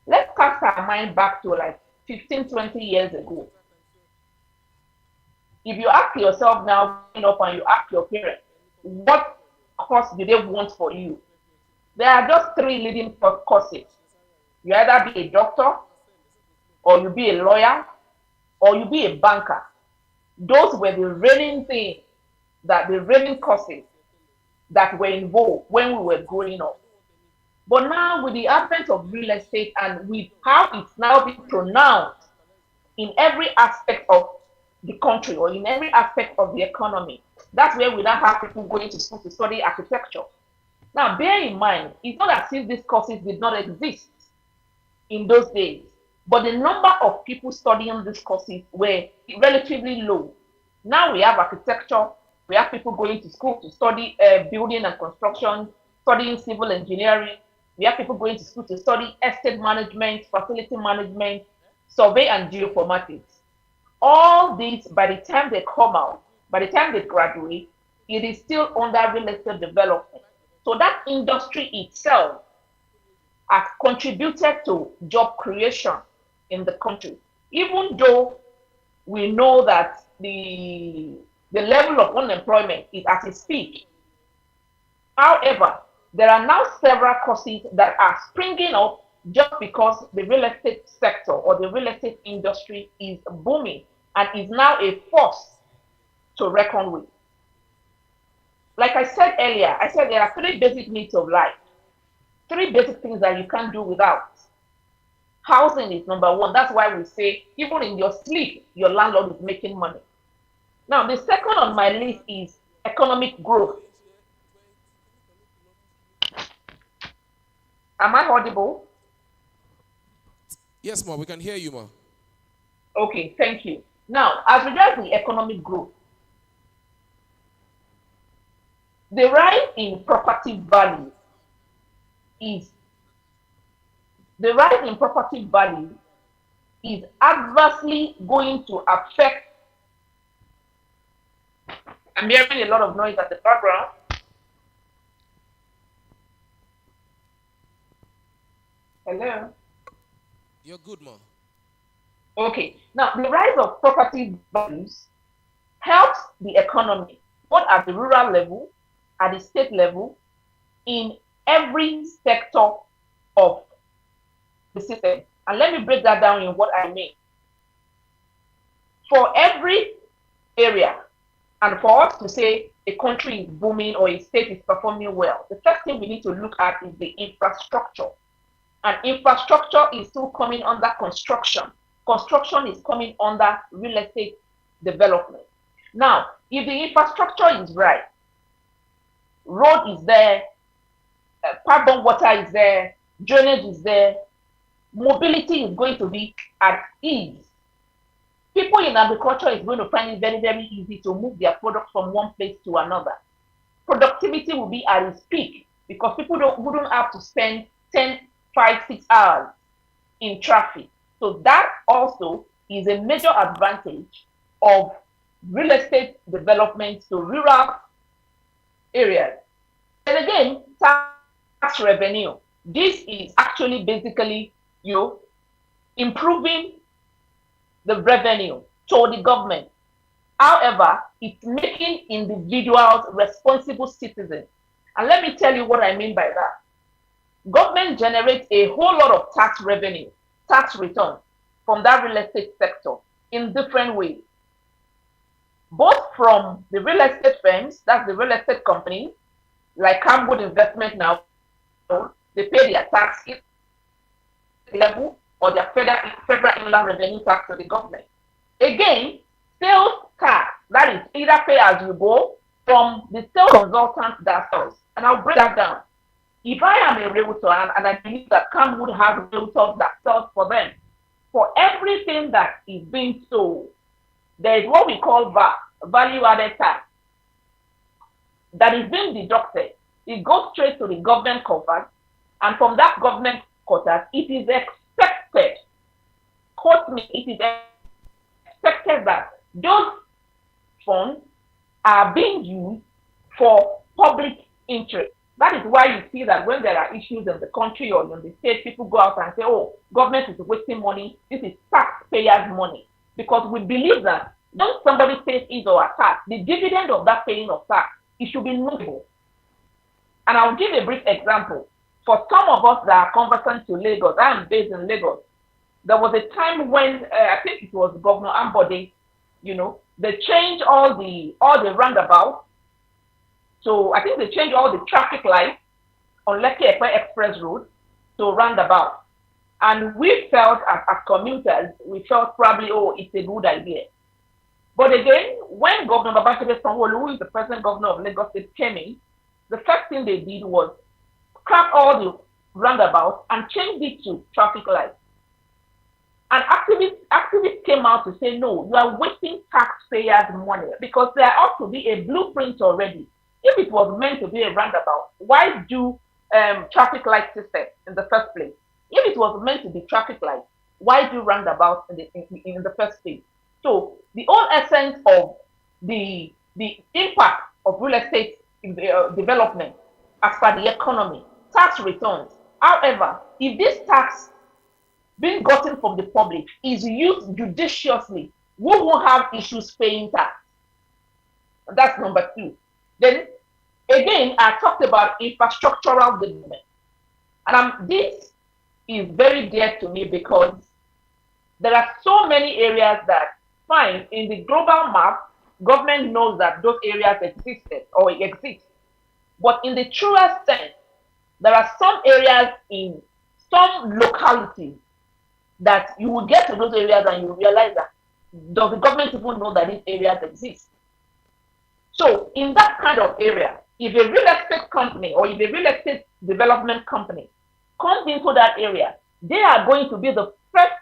E: Let's cast our mind back to like 15, 20 years ago. If you ask yourself now, and you ask your parents, what course do they want for you? There are just three leading courses. You either be a doctor, or you be a lawyer, or you be a banker. Those were the reigning things, the reigning courses that were involved when we were growing up. But now with the advent of real estate and with how it's now being pronounced in every aspect of the country or in every aspect of the economy, that's where we now have people going to school to study architecture. Now, bear in mind, it's not as if these courses did not exist in those days, but the number of people studying these courses were relatively low. Now we have architecture, we have people going to school to study building and construction, studying civil engineering. We have people going to school to study estate management, facility management, survey and geoformatics. All these, by the time they come out, by the time they graduate, it is still under real estate development. So that industry itself has contributed to job creation in the country. Even though we know that the level of unemployment is at its peak. However, there are now several courses that are springing up just because the real estate sector or the real estate industry is booming and is now a force to reckon with. Like I said earlier, I said there are three basic needs of life, three basic things that you can't do without. Housing is number one. That's why we say, even in your sleep, your landlord is making money. Now, the second on my list is economic growth. Am I audible?
C: Yes, ma, we can hear you, ma.
E: Okay, thank you. Now, as regards the economic growth, The rise in property value is the rise in property value is adversely going to affect. I'm hearing a lot of noise at the background. Hello.
C: You're good, ma.
E: Okay. Now, the rise of property values helps the economy, both at the rural level, at the state level, in every sector of the system. And let me break that down in what I mean. For every area, and for us to say a country is booming or a state is performing well, the first thing we need to look at is the infrastructure. And infrastructure is still coming under construction. Construction is coming under real estate development. Now, if the infrastructure is right, road is there, carbon water is there, drainage is there, mobility is going to be at ease. People in agriculture is going to find it very, very easy to move their products from one place to another. Productivity will be at its peak because people wouldn't have to spend 10, 5, 6 hours in traffic. So that also is a major advantage of real estate development to rural areas. And again, tax revenue. This is actually basically improving the revenue to the government. However, it's making individuals responsible citizens. And let me tell you what I mean by that. Government generates a whole lot of tax revenue, tax returns from that real estate sector in different ways. Both from the real estate firms, that's the real estate companies, like Camwood Investment now, they pay their tax level or their federal inland revenue tax to the government. Again, sales tax, that is either pay as you go from the sales consultants themselves. And I'll break that down. If I am a realtor and I believe that Camwood has realtors that sells for them, for everything that is being sold, there is what we call VAT, value added tax, that is being deducted. It goes straight to the government coffers, and from that government quarter, it is expected, quote me, it is expected that those funds are being used for public interest. That is why you see that when there are issues in the country or in the state, people go out and say, oh, government is wasting money. This is taxpayers' money. Because we believe that when somebody pays his or her tax, the dividend of that paying of tax, it should be notable. And I'll give a brief example. For some of us that are conversant to Lagos, I am based in Lagos. There was a time when I think it was Governor Ambode, they changed all the roundabouts. So I think they changed all the traffic lights on Lekki Ekpe Express Road to roundabout. And we felt, as commuters, we felt probably, oh, it's a good idea. But again, when Governor Babajide Sanwo-Olu, who is the present governor of Lagos State, came in, the first thing they did was scrap all the roundabouts and change it to traffic lights. And activists came out to say, no, you are wasting taxpayers' money because there ought to be a blueprint already. If it was meant to be a roundabout, why do traffic light system in the first place? If it was meant to be traffic light, why do roundabouts in the first place? So the whole essence of the impact of real estate development as per the economy, tax returns. However, if this tax being gotten from the public is used judiciously, we won't have issues paying tax. That's number two. Then again, I talked about infrastructural development. And this is very dear to me because there are so many areas that, fine, in the global map, government knows that those areas existed or exist. But in the truest sense, there are some areas in some localities that you will get to those areas and you realize that does the government even know that these areas exist? So in that kind of area, if a real estate company or if a real estate development company comes into that area, they are going to be the first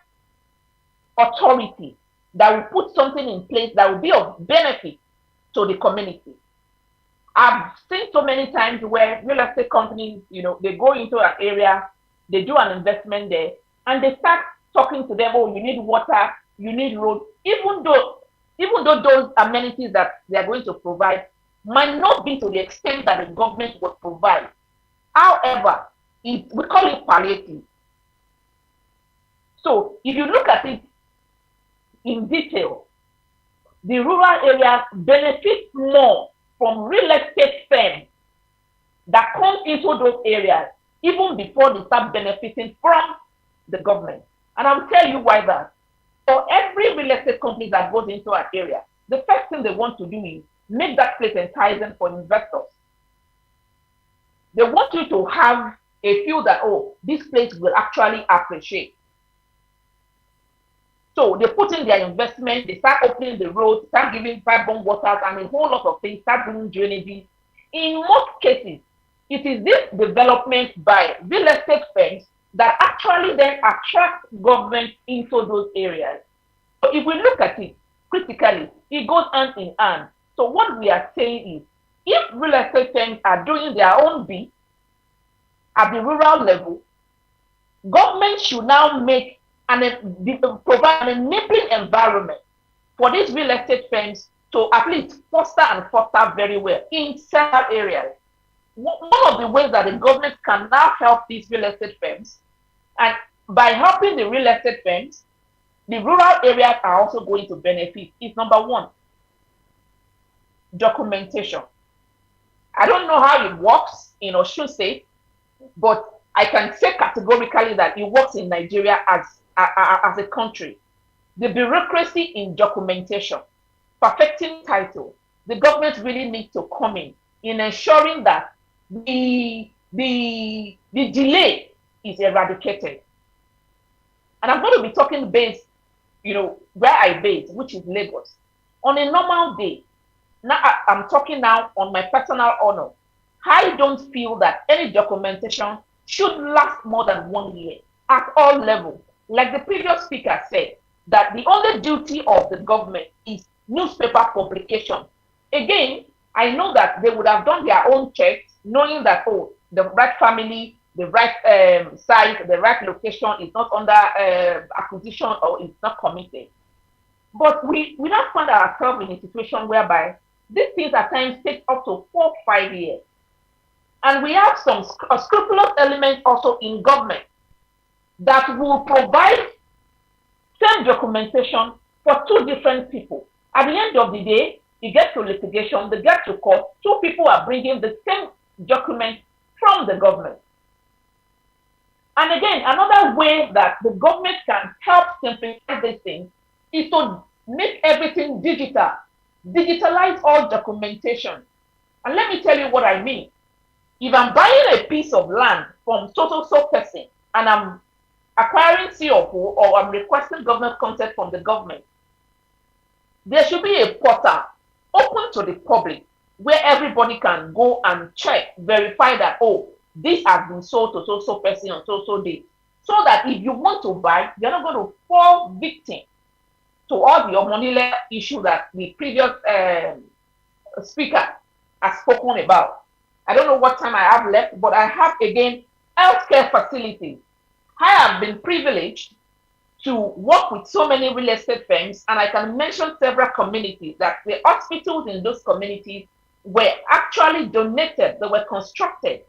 E: authority that will put something in place that will be of benefit to the community. I've seen so many times where real estate companies, they go into an area, they do an investment there, and they start talking to them, oh, you need water, you need road, even though those amenities that they are going to provide might not be to the extent that the government will provide. However, we call it palliative. So if you look at it in detail, the rural areas benefit more from real estate firms that come into those areas even before they start benefiting from the government. And I'll tell you why that. For every real estate company that goes into an area, the first thing they want to do is make that place enticing for investors. They want you to have a feel that, oh, this place will actually appreciate. So they put in their investment, they start opening the roads, start giving pipe-borne waters, and a whole lot of things, start doing drainage. In most cases, it is this development by real estate firms that actually then attract government into those areas. So if we look at it critically, it goes hand in hand. So what we are saying is, if real estate firms are doing their own bit at the rural level, government should now provide an enabling environment for these real estate firms to at least foster very well in several areas. One of the ways that the government can now help these real estate firms, and by helping the real estate firms, the rural areas are also going to benefit, is number one, documentation. I don't know how it works in Osun State, but I can say categorically that it works in Nigeria as a country. The bureaucracy in documentation, perfecting title, the government really needs to come in ensuring that the delay is eradicated. And I'm going to be talking based, where I base, which is Lagos. On a normal day, now I'm talking now on my personal honor, I don't feel that any documentation should last more than 1 year at all levels. Like the previous speaker said, that the only duty of the government is newspaper publication. Again, I know that they would have done their own checks, knowing that, oh, the right family, the right site, the right location is not under acquisition or is not committed. But we now find ourselves in a situation whereby these things at times take up to 4 or 5 years. And we have some scrupulous elements also in government that will provide same documentation for two different people. At the end of the day, you get to litigation, they get to court, two people are bringing the same document from the government. And again, another way that the government can help simplify this thing is to make everything digital, digitalize all documentation. And let me tell you what I mean. If I'm buying a piece of land from so person and I'm acquiring COO or I'm requesting government consent from the government, there should be a portal open to the public where everybody can go and check, verify that, oh, this has been sold to so person on so date. So that if you want to buy, you're not going to fall victim to all the money issue that the previous speaker has spoken about. I don't know what time I have left, but I have, again, healthcare facilities. I have been privileged to work with so many real estate firms, and I can mention several communities that the hospitals in those communities were actually donated, they were constructed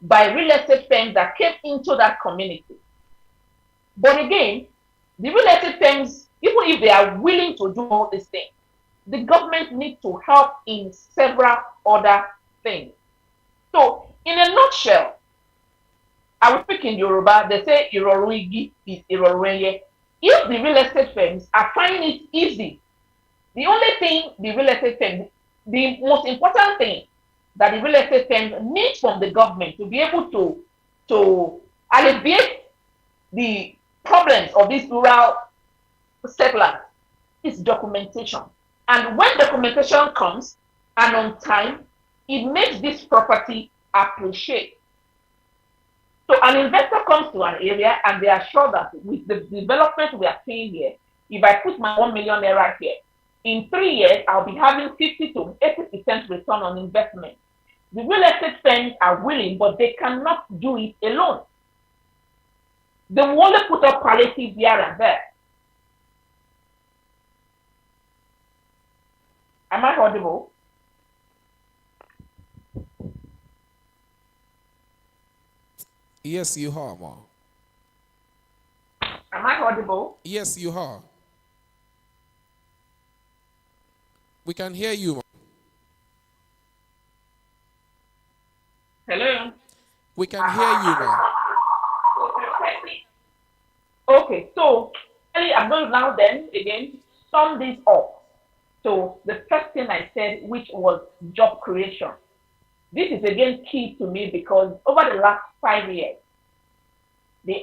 E: by real estate firms that came into that community. But again, the real estate firms, even if they are willing to do all these things, the government needs to help in several other things. So, in a nutshell, I will speak in Yoruba. They say Iroruigi is Iroruenye. If the real estate firms are finding it easy, the only thing the real estate firms, the most important thing that the real estate firms need from the government to be able to alleviate the problems of these rural settlers is documentation. And when documentation comes and on time, it makes this property appreciate. So an investor comes to an area and they are sure that with the development we are seeing here, if I put my 1 million naira here, in 3 years, I'll be having 50 to 80% return on investment. The real estate firms are willing, but they cannot do it alone. They will only put up palliative here and there. Am I audible?
C: Yes, you are, ma.
E: Am I audible?
C: Yes, you are. We can hear you, ma.
E: Hello?
C: We can hear you, ma.
E: Okay, so I'm going to now then again sum this up. So the first thing I said, which was job creation. This is again key to me because over the last 5 years, the